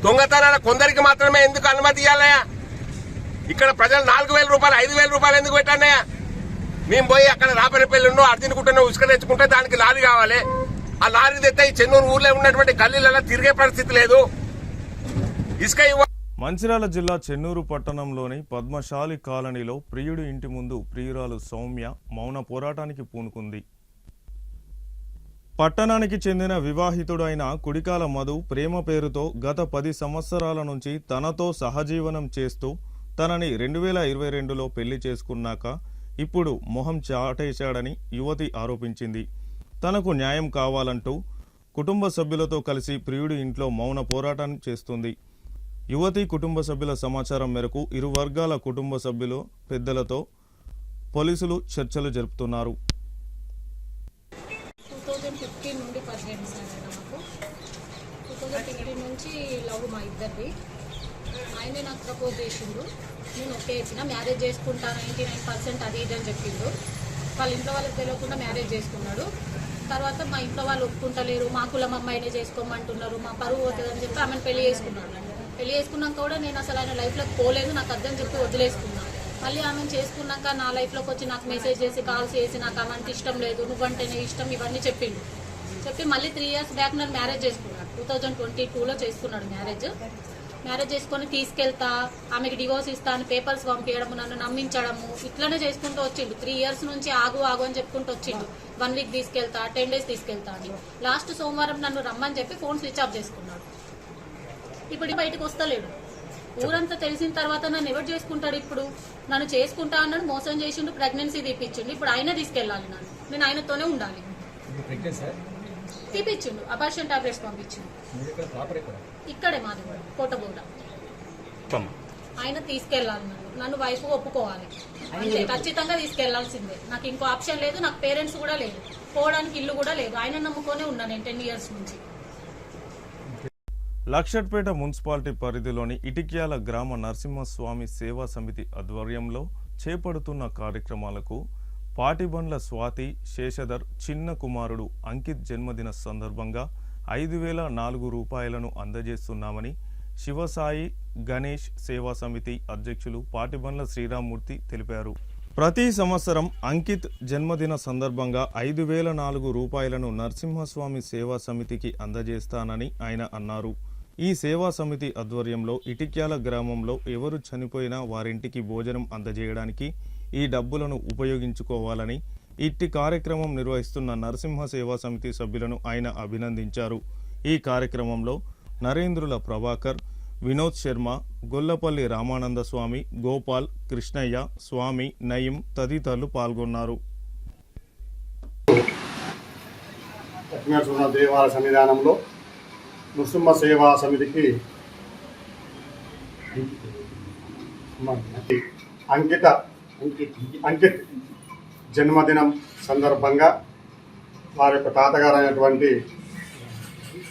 దొంగతనాల కొందరికి మాత్రమే ఎందుకు అనుమతి ఇవ్వాలయా? ఇక్కడ ప్రజలు 4000 రూపాయలు 5000 రూపాయలు ఎందుకు పెట్టానయా? మేము పోయి అక్కడ రాపరిపల్లిలో అర్జునుకుంటున్న ఉసుక తెచ్చుకుంటే దానికి లారీ కావాలి. ఆ లారీ తెస్తే ఈ చెన్నూరు ఊర్లో ఉన్నటువంటి గల్లీలలో తిరిగే పరిస్థితి లేదు. ఇసుక మంచిర్యాల జిల్లా చెన్నూరు పట్టణంలోని పద్మశాలి కాలనీలో ప్రియుడి ఇంటి ముందు ప్రియురాలు సౌమ్య మౌన పోరాటానికి పూనుకుంది. పట్టణానికి చెందిన వివాహితుడైన కుడికాల మధు ప్రేమ పేరుతో గత 10 సంవత్సరాల నుంచి తనతో సహజీవనం చేస్తూ తనని 2022లో పెళ్లి చేసుకున్నాక ఇప్పుడు మొహం చాటేశాడని యువతి ఆరోపించింది. తనకు న్యాయం కావాలంటూ కుటుంబ సభ్యులతో కలిసి ప్రియుడి ఇంట్లో మౌన పోరాటం చేస్తుంది. యువతి కుటుంబ సభ్యుల సమాచారం మేరకు ఇరు వర్గాల కుటుంబ సభ్యులు పెద్దలతో పోలీసులు చర్చలు జరుపుతున్నారు. 2015 నుండి పరిచయం సార్ నాకు. 2015 నుంచి లవ్ మా ఇద్దరిది. ఆయనే నాకు ప్రపోజ్ చేసిండు. నేను ఓకే ఇచ్చిన, మ్యారేజ్ చేసుకుంటా 99% అది ఇది అని చెప్పిండు. వాళ్ళ ఇంట్లో వాళ్ళకి తెలియకుండా మ్యారేజ్ చేసుకున్నాడు. తర్వాత మా ఇంట్లో వాళ్ళు ఒప్పుకుంటలేరు, మా కులం అమ్మాయినే చేసుకోమంటున్నారు, మా పరువు పోతుందని చెప్పి ఆమెను పెళ్లి చేసుకున్నాడు. పెళ్లి చేసుకున్నాక కూడా నేను అసలు ఆయన లైఫ్లోకి పోలేదు, నాకు అర్థం చెప్పి వదిలేసుకున్నాను. మళ్ళీ ఆమెను చేసుకున్నాక నా లైఫ్లోకి వచ్చి నాకు మెసేజ్ చేసి కాల్స్ చేసి నాకు ఆమె ఇష్టం లేదు, నువ్వంటేనే ఇష్టం, ఇవన్నీ చెప్పిండు. చెప్పి మళ్ళీ 3 years బ్యాక్ నన్ను మ్యారేజ్ చేసుకున్నాడు. 2022లో చేసుకున్నాడు మ్యారేజ్ చేసుకొని తీసుకెళ్తా, ఆమెకి డివోర్స్ ఇస్తా అని పేపర్స్ పంపించడము, నన్ను నమ్మించడము, ఇట్లనే చేసుకుంటూ వచ్చిండు. 3 years నుంచి ఆగు అని చెప్పుకుంటూ వచ్చిండు. 1 week తీసుకెళ్తా, 10 days తీసుకెళ్తా అని. లాస్ట్ సోమవారం నన్ను రమ్మని చెప్పి ఫోన్ స్విచ్ ఆఫ్ చేసుకున్నాడు. ఇప్పుడు బయటకు వస్తలేడు. ఊరంతా తెలిసిన తర్వాత నన్ను ఎవరు చేసుకుంటాడు? ఇప్పుడు నన్ను చేసుకుంటా అన్నాడు, మోసం చేసిండు, ప్రెగ్నెన్సీ తీపిచ్చిండు. ఇప్పుడు ఆయన తీసుకెళ్ళాలి, నేను ఆయనతోనే ఉండాలి. తీపిచ్చిండు, అబార్షన్ టాబ్లెట్స్ పంపించిండు. ఇక్కడే మాది కూడా కోటబోడ. ఆయన తీసుకెళ్ళాలి, నన్ను వైఫ్ ఒప్పుకోవాలి, అంతే, ఖచ్చితంగా తీసుకెళ్లాల్సిందే. నాకు ఇంకో ఆప్షన్ లేదు, నాకు పేరెంట్స్ కూడా లేదు, పోవడానికి ఇల్లు కూడా లేదు. ఆయన నమ్ముకొనే ఉన్నా నేను 10 years నుంచి. లక్షట్పేట మున్సిపాలిటీ పరిధిలోని ఇటిక్యాల గ్రామ నరసింహస్వామి సేవా సమితి ఆధ్వర్యంలో చేపడుతున్న కార్యక్రమాలకు పాటిబండ్ల స్వాతి శేషధర్ చిన్న కుమారుడు అంకిత్ జన్మదిన సందర్భంగా 5004 రూపాయలను అందజేస్తున్నామని శివసాయి గణేష్ సేవా సమితి అధ్యక్షులు పాటిబండ్ల శ్రీరామ్మూర్తి తెలిపారు. ప్రతి సంవత్సరం అంకిత్ జన్మదిన సందర్భంగా 5004 రూపాయలను నరసింహస్వామి సేవా సమితికి అందజేస్తానని ఆయన అన్నారు. ఈ సేవా సమితి ఆధ్వర్యంలో ఇటిక్యాల గ్రామంలో ఎవరు చనిపోయినా వారింటికి భోజనం అందజేయడానికి ఈ డబ్బులను ఉపయోగించుకోవాలని ఇట్టి కార్యక్రమం నిర్వహిస్తున్న నరసింహ సేవా సమితి సభ్యులను ఆయన అభినందించారు. ఈ కార్యక్రమంలో నరేంద్రుల ప్రభాకర్, వినోద్ శర్మ, గొల్లపల్లి రామానంద స్వామి, గోపాల్, కృష్ణయ్య, స్వామి, నయీం తదితరులు పాల్గొన్నారు. దేవాలయ సన్నిధానంలో నృసింహ సేవా సమితికి అంకిత్ జన్మదినం సందర్భంగా వారి యొక్క తాతగారు అయినటువంటి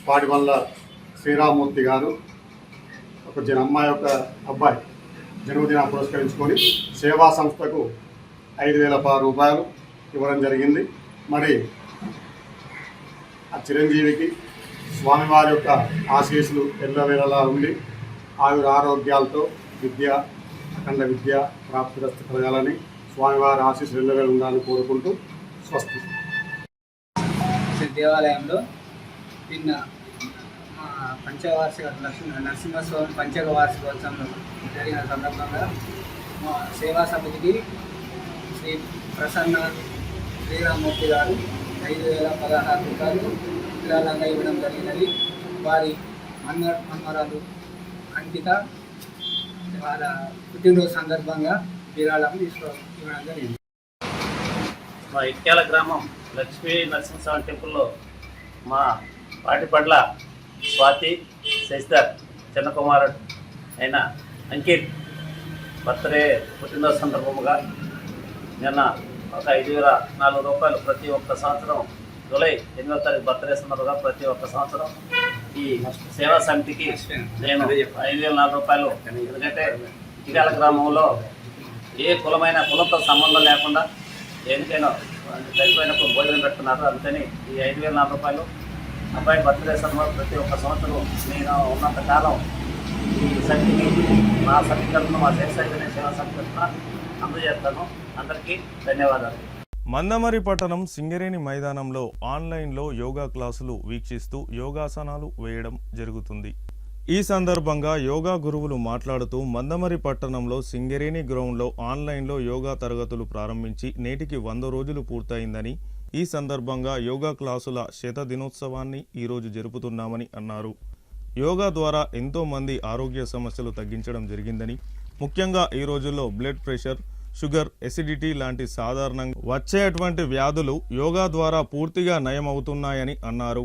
పాటిబండ్ల శ్రీరామ్మూర్తి గారు అమ్మాయి యొక్క అబ్బాయి జన్మదినం పురస్కరించుకొని సేవా సంస్థకు 5000 రూపాయలు ఇవ్వడం జరిగింది. మరి ఆ చిరంజీవికి స్వామివారి యొక్క ఆశీస్సులు ఎల్లవేళలా ఉండి ఆరోగ్యాలతో అఖండ విద్య ప్రాప్తిరస్తు కలగాలని స్వామివారి ఆశీస్సులు ఎల్లవేళ ఉండాలని కోరుకుంటూ స్వస్తి. దేవాలయంలో నిన్న పంచవార్షిక నరసింహస్వామి పంచక వార్షికోత్సవం జరిగిన సందర్భంగా మా సేవా సమితికి శ్రీ ప్రసన్న శ్రీరామ్మూర్తి గారు 5016 రూపాయలు విరాళంగా ఇవ్వడం జరిగినది. వారి అమ్మరాలు అంకిత వాళ్ళ పుట్టినరోజు సందర్భంగా విరాళం ఇవ్వడం జరిగింది. మా ఇట్యాల గ్రామం లక్ష్మీ నరసింహస్వామి టెంపుల్లో మా పాటిపడ్ల స్వాతి శశిధర్ చిన్న కుమారుడు అయిన అంకిత్ బర్త్డే పుట్టినరోజు సందర్భముగా నిన్న ఒక 5,004 రూపాయలు ప్రతి ఒక్క సంవత్సరం జూలై 8వ తారీఖు బర్త్డే సందర్భంగా ప్రతి ఒక్క సంవత్సరం ఈ సేవా సమితికి నేను 5,004 రూపాయలు, ఎందుకంటే ఇటియాల గ్రామంలో ఏ కులంతో సంబంధం లేకుండా దేనికైనా చనిపోయినప్పుడు భోజనం పెడుతున్నారు. అందుకని ఈ 5,004 రూపాయలు అబ్బాయి బర్త్డే సందర్భంగా ప్రతి ఒక్క సంవత్సరం నేను ఉన్నంత కాలం ఈ సమితికి మా సమితి తరఫున, మా సేవా సమితి తరఫున అందజేస్తాను. అందరికీ ధన్యవాదాలు. మందమరి పట్టణం సింగరేణి మైదానంలో ఆన్లైన్లో యోగా క్లాసులు వీక్షిస్తూ యోగాసనాలు వేయడం జరుగుతుంది. ఈ సందర్భంగా యోగా గురువులు మాట్లాడుతూ మందమరి పట్టణంలో సింగరేణి గ్రౌండ్లో ఆన్లైన్లో యోగా తరగతులు ప్రారంభించి నేటికి 100 రోజులు పూర్తయిందని, ఈ సందర్భంగా యోగా క్లాసుల శతదినోత్సవాన్ని ఈరోజు జరుపుతున్నామని అన్నారు. యోగా ద్వారా ఎంతో మంది ఆరోగ్య సమస్యలు తగ్గించడం జరిగిందని, ముఖ్యంగా ఈ రోజుల్లో బ్లడ్ ప్రెషర్, షుగర్, ఎసిడిటీ లాంటి సాధారణంగా వచ్చేటువంటి వ్యాధులు యోగా ద్వారా పూర్తిగా నయమవుతున్నాయని అన్నారు.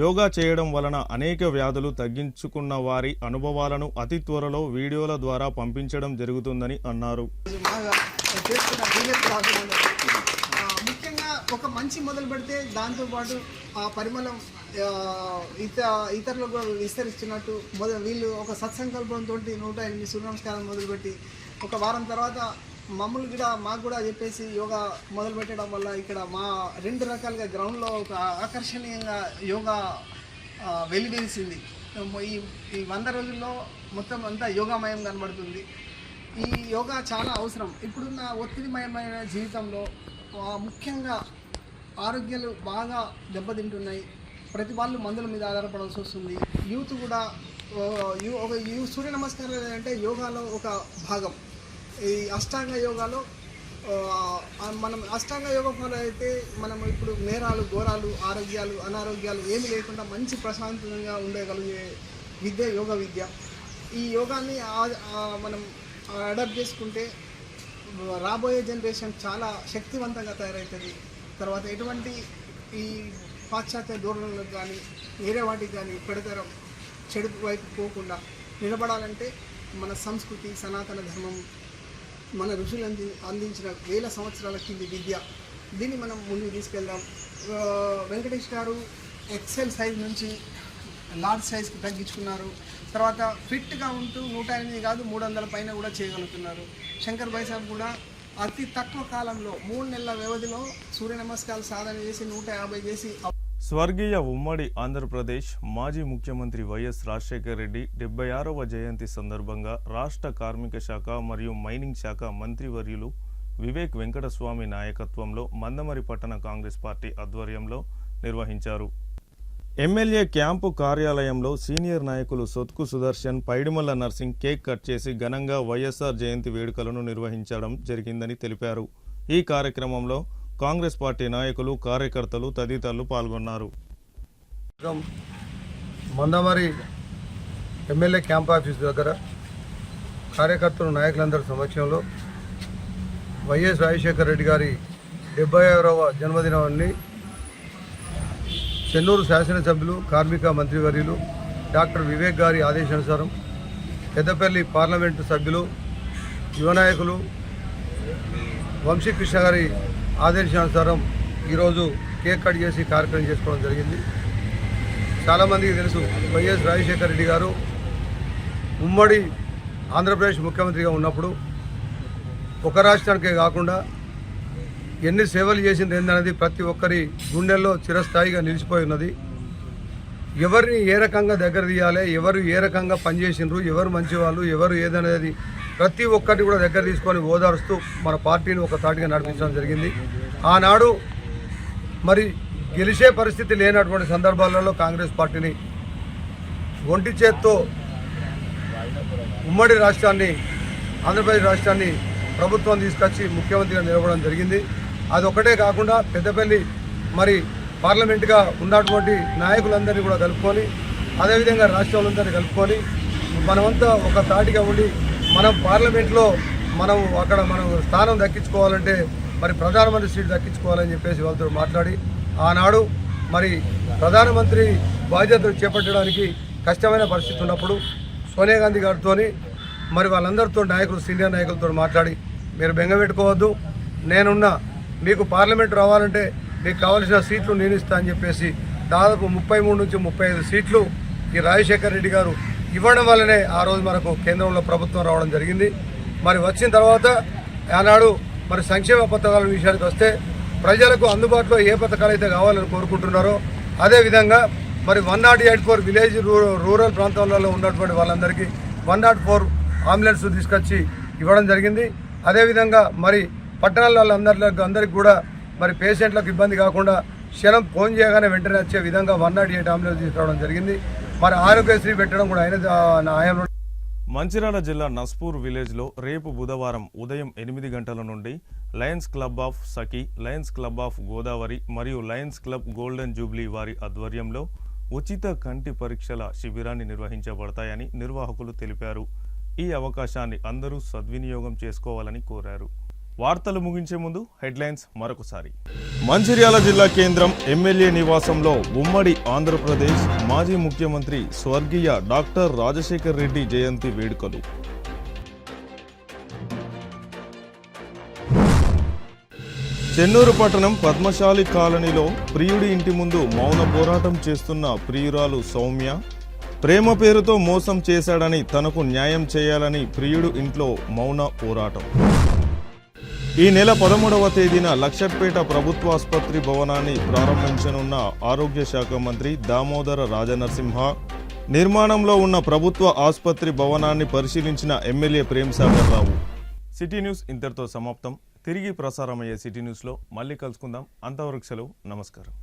యోగా చేయడం వలన అనేక వ్యాధులు తగ్గించుకున్న వారి అనుభవాలను అతి త్వరలో వీడియోల ద్వారా పంపించడం జరుగుతుందని అన్నారు. ముఖ్యంగా ఒక మంచి మొదలు పెడితే దాంతోపాటు ఆ పరిమళం ఇతరులకు విస్తరిస్తున్నట్టు వీళ్ళు ఒక సత్సంకల్పంతో 108 సూర్య నమస్కారం మొదలుపెట్టి ఒక వారం తర్వాత మమ్మల్ని కూడా మాకు కూడా చెప్పేసి యోగా మొదలు పెట్టడం వల్ల ఇక్కడ మా 2 రకాలుగా గ్రౌండ్లో ఒక ఆకర్షణీయంగా యోగా వెలివేసింది. ఈ 100 రోజుల్లో మొత్తం అంతా యోగామయం కనబడుతుంది. ఈ యోగా చాలా అవసరం. ఇప్పుడున్న ఒత్తిడిమయమైన జీవితంలో ముఖ్యంగా ఆరోగ్యాలు బాగా దెబ్బతింటున్నాయి. ప్రతి వాళ్ళు మందుల మీద ఆధారపడాల్సి వస్తుంది. యూత్ కూడా సూర్య నమస్కారాలు అంటే యోగాలో ఒక భాగం. ఈ అష్టాంగ యోగాలో మనం అష్టాంగ యోగ ఫాలో అయితే మనం ఇప్పుడు నేరాలు, ఘోరాలు, ఆరోగ్యాలు, అనారోగ్యాలు ఏమి లేకుండా మంచి ప్రశాంతంగా ఉండగలిగే విద్య యోగ విద్య. ఈ యోగాన్ని మనం అడాప్ట్ చేసుకుంటే రాబోయే జనరేషన్ చాలా శక్తివంతంగా తయారవుతుంది. తర్వాత ఎటువంటి ఈ పాశ్చాత్య ధోరణులకు కానీ వేరే వాటికి కానీ పెడతారం చెడు వైపు పోకుండా నిలబడాలంటే మన సంస్కృతి, సనాతన ధర్మం, మన ఋషులు అందించిన 1000 సంవత్సరాల కింది విద్య, దీన్ని మనం ముందుకు తీసుకెళ్దాం. వెంకటేష్ గారు ఎక్సెల్ సైజ్ నుంచి లార్జ్ సైజ్కి తగ్గించుకున్నారు. తర్వాత ఫిట్గా ఉంటూ 108 కాదు 300 పైన కూడా చేయగలుగుతున్నారు. శంకర్ భాయ్ సాబ్ కూడా అతి తక్కువ కాలంలో 3 నెలల వ్యవధిలో సూర్య నమస్కారాలు సాధన చేసి 150 చేసి. స్వర్గీయ ఉమ్మడి ఆంధ్రప్రదేశ్ మాజీ ముఖ్యమంత్రి వైఎస్ రాజశేఖర రెడ్డి 76వ జయంతి సందర్భంగా రాష్ట్ర కార్మిక శాఖ మరియు మైనింగ్ శాఖ మంత్రివర్యులు వివేక్ వెంకటస్వామి నాయకత్వంలో మందమరి పట్టణ కాంగ్రెస్ పార్టీ ఆధ్వర్యంలో నిర్వహించారు. ఎమ్మెల్యే క్యాంపు కార్యాలయంలో సీనియర్ నాయకులు సొత్కు సుదర్శన్, పైడిమల్ల నర్సింగ్ కేక్ కట్ చేసి ఘనంగా వైఎస్ఆర్ జయంతి వేడుకలను నిర్వహించడం జరిగిందని తెలిపారు. ఈ కార్యక్రమంలో కాంగ్రెస్ పార్టీ నాయకులు, కార్యకర్తలు తదితరులు పాల్గొన్నారు. మందమరి ఎమ్మెల్యే క్యాంప్ ఆఫీస్ దగ్గర కార్యకర్తలు, నాయకులందరి సమక్షంలో వైఎస్ రాజశేఖర రెడ్డి గారి 76వ జన్మదినాన్ని చెన్నూరు శాసనసభ్యులు, కార్మిక మంత్రివర్యులు డాక్టర్ వివేక్ గారి ఆదేశానుసారం పెద్దపల్లి పార్లమెంటు సభ్యులు, యువ నాయకులు వంశీకృష్ణ గారి ఆదేశానుసారం ఈరోజు కేక్ కట్ చేసి కార్యక్రమం చేసుకోవడం జరిగింది. చాలామందికి తెలుసు, వైఎస్ రాజశేఖర రెడ్డి గారు ఉమ్మడి ఆంధ్రప్రదేశ్ ముఖ్యమంత్రిగా ఉన్నప్పుడు ఒక రాష్ట్రానికే కాకుండా ఎన్ని సేవలు చేసింది ఏందనేది ప్రతి ఒక్కరి గుండెల్లో చిరస్థాయిగా నిలిచిపోయి ఉన్నది. ఎవరిని ఏ రకంగా దగ్గర తీయాలి, ఎవరు ఏ రకంగా పనిచేసినారు, ఎవరు మంచివాళ్ళు, ఎవరు ఏదనేది ప్రతి ఒక్కటి కూడా దగ్గర తీసుకొని ఓదారుస్తూ మన పార్టీని ఒక తాటిగా నడిపించడం జరిగింది. ఆనాడు మరి గెలిచే పరిస్థితి లేనటువంటి సందర్భాలలో కాంగ్రెస్ పార్టీని ఒంటి చేత్తో ఉమ్మడి రాష్ట్రాన్ని, ఆంధ్రప్రదేశ్ రాష్ట్రాన్ని ప్రభుత్వం తీసుకొచ్చి ముఖ్యమంత్రిగా నిలవడం జరిగింది. అదొక్కటే కాకుండా పెద్దపల్లి మరి పార్లమెంటుగా ఉన్నటువంటి నాయకులందరినీ కూడా కలుపుకొని, అదేవిధంగా రాష్ట్రాలందరినీ కలుపుకొని మనమంతా ఒక తాటిగా ఉండి మనం పార్లమెంట్లో మనం స్థానం దక్కించుకోవాలంటే మరి ప్రధానమంత్రి సీట్ దక్కించుకోవాలని చెప్పేసి వాళ్ళతో మాట్లాడి ఆనాడు మరి ప్రధానమంత్రి బాధ్యతలు చేపట్టడానికి కష్టమైన పరిస్థితి ఉన్నప్పుడు సోనియా గాంధీ గారితో మరి వాళ్ళందరితో నాయకులు సీనియర్ నాయకులతో మాట్లాడి మీరు బెంగపెట్టుకోవద్దు, నేనున్నా, మీకు పార్లమెంట్ రావాలంటే మీకు కావాల్సిన సీట్లు నేను ఇస్తా అని చెప్పేసి దాదాపు 33 నుంచి 35 సీట్లు ఈ రాజశేఖర్ రెడ్డి గారు ఇవ్వడం వల్లనే ఆ రోజు మనకు కేంద్రంలో ప్రభుత్వం రావడం జరిగింది. మరి వచ్చిన తర్వాత ఆనాడు మరి సంక్షేమ పథకాల విషయానికి వస్తే ప్రజలకు అందుబాటులో ఏ పథకాలు అయితే కావాలని కోరుకుంటున్నారో అదేవిధంగా మరి 108 విలేజ్ రూరల్ ప్రాంతాలలో ఉన్నటువంటి వాళ్ళందరికీ 104 అంబులెన్స్ తీసుకొచ్చి ఇవ్వడం జరిగింది. అదేవిధంగా మరి పట్టణాలలో అందరికీ కూడా మరి పేషెంట్లకు ఇబ్బంది కాకుండా క్షణం ఫోన్ చేయగానే వెంటనే వచ్చే విధంగా 108 అంబులెన్స్ తీసుకురావడం జరిగింది. మరి ఆరోగ్యశ్రీ పెట్టడం కూడా ఆయన మంచిర్యాల జిల్లా నస్పూర్ విలేజ్లో రేపు బుధవారం ఉదయం 8 గంటల నుండి Lions club of Sakhi, Lions club of Godavari మరియు లయన్స్ క్లబ్ గోల్డెన్ జూబ్లీ వారి ఆధ్వర్యంలో ఉచిత కంటి పరీక్షల శిబిరాన్ని నిర్వహించబడతాయని నిర్వాహకులు తెలిపారు. ఈ అవకాశాన్ని అందరూ సద్వినియోగం చేసుకోవాలని కోరారు. వార్తలు ముగించే ముందు హెడ్లైన్స్ మరొకసారి. మంచిర్యాల జిల్లా కేంద్రం ఎమ్మెల్యే నివాసంలో ఉమ్మడి ఆంధ్రప్రదేశ్ మాజీ ముఖ్యమంత్రి స్వర్గీయ డాక్టర్ రాజశేఖర్ రెడ్డి జయంతి వేడుకలు. చెన్నూరు పట్టణం పద్మశాలి కాలనీలో ప్రియుడి ఇంటి ముందు మౌన పోరాటం చేస్తున్న ప్రియురాలు సౌమ్య ప్రేమ పేరుతో మోసం చేశాడని తనకు న్యాయం చేయాలని ప్రియుడు ఇంట్లో మౌన పోరాటం. ఈ నెల 13వ తేదీన లక్షట్పేట ప్రభుత్వ ఆసుపత్రి భవనాన్ని ప్రారంభించనున్న ఆరోగ్య శాఖ మంత్రి దామోదర రాజనరసింహ నిర్మాణంలో ఉన్న ప్రభుత్వ ఆసుపత్రి భవనాన్ని పరిశీలించిన ఎమ్మెల్యే ప్రేమ్సాగర్ రావు. సిటీ న్యూస్ ఇంతటితో సమాప్తం. తిరిగి ప్రసారమయ్యే సిటీ న్యూస్లో మళ్ళీ కలుసుకుందాం. అంతవరకు సెలవు. నమస్కారం.